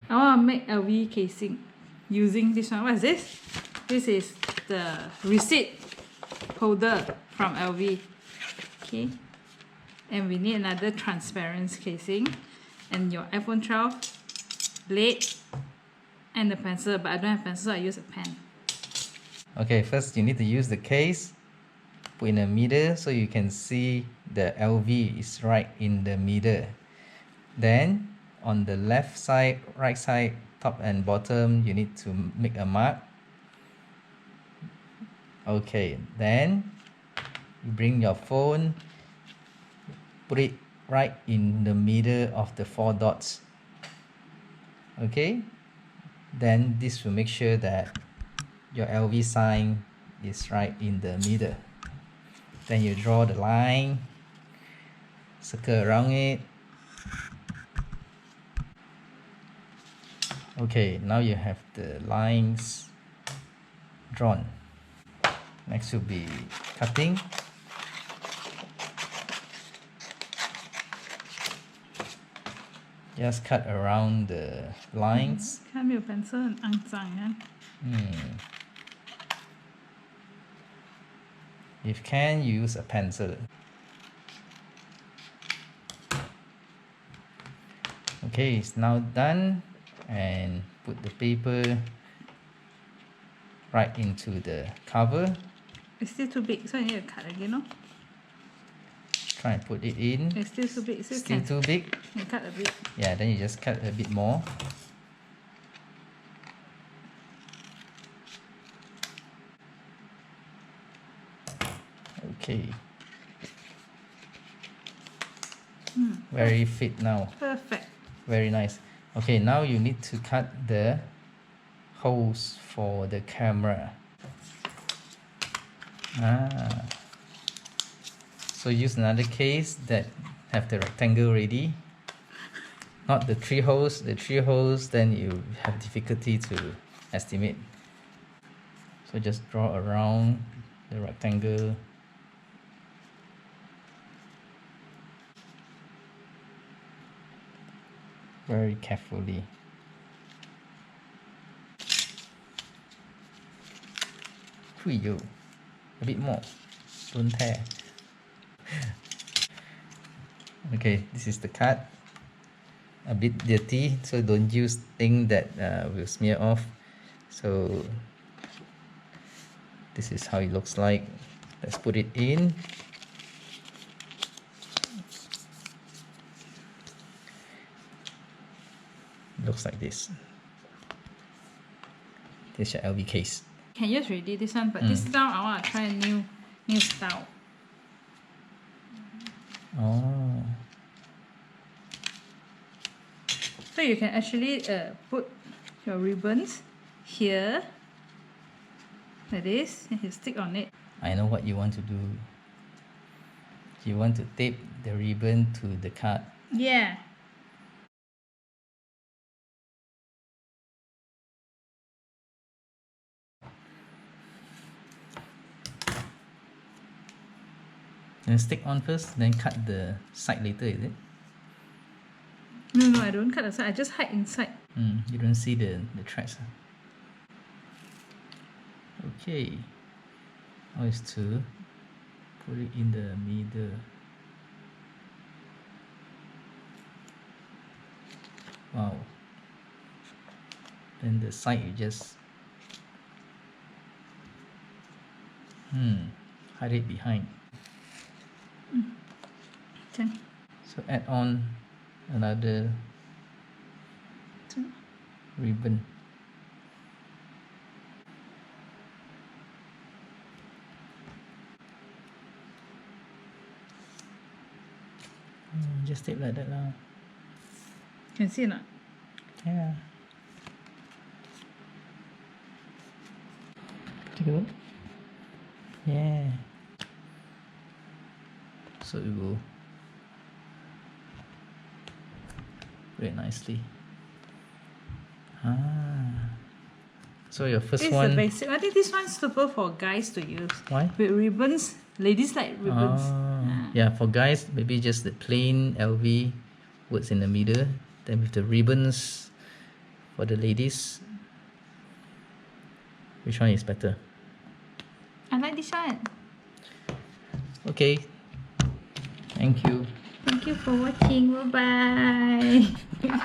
I want to make LV casing using this one. What is this? This is the receipt holder from LV. Okay. And we need another transparent casing. And your iPhone 12 blade and the pencil. But I don't have pencil, so I use a pen. Okay, first you need to use the case. Put in the middle so you can see the LV is right in the middle. Then on the left side, right side, top and bottom, you need to make a mark. Okay, then you bring your phone, put it right in the middle of the 4 dots. Okay, then this will make sure that your LV sign is right in the middle. Then you draw the line, circle around it. Okay, now you have the lines drawn. Next will be cutting. Just cut around the lines. 看没有 pencil 很肮脏啊。If can, use a pencil. Okay, it's now done, and put the paper right into the cover. It's still too big, so I need to cut again, no? Try and put it in. It's still too big. Still too big? You cut a bit. Yeah, then you just cut a bit more. Okay. Very fit now. Perfect. Very nice. Okay, now you need to cut the holes for the camera. So use another case that have the rectangle ready. Not the 3 holes. The 3 holes, then you have difficulty to estimate. So just draw around the rectangle. Very carefully. A bit more. Don't tear. Okay, this is the cut. A bit dirty, so don't use thing that will smear off. So this is how it looks like. Let's put it in. Looks like this. This is your LV case. Can use already this one, but this style I want to try a new style. Oh. So you can actually put your ribbons here, like this, and you stick on it. I know what you want to do. You want to tape the ribbon to the card. Yeah. Then stick on first, then cut the side later, is it? No, I don't cut the side. I just hide inside. You don't see the threads. Okay. Now is to put it in the middle. Wow. Then the side you just hide it behind. Okay. So add on another ribbon. Just tape like that now. Can see or not? Yeah. Take a look. Yeah. So it will very nicely. So your first This one. is the basic. I think this one's suitable for guys to use. Why? With ribbons. Ladies like ribbons. Yeah, for guys, maybe just the plain LV words in the middle. Then with the ribbons for the ladies, which one is better? I like this one. Okay, thank you. Thank you for watching. Bye bye.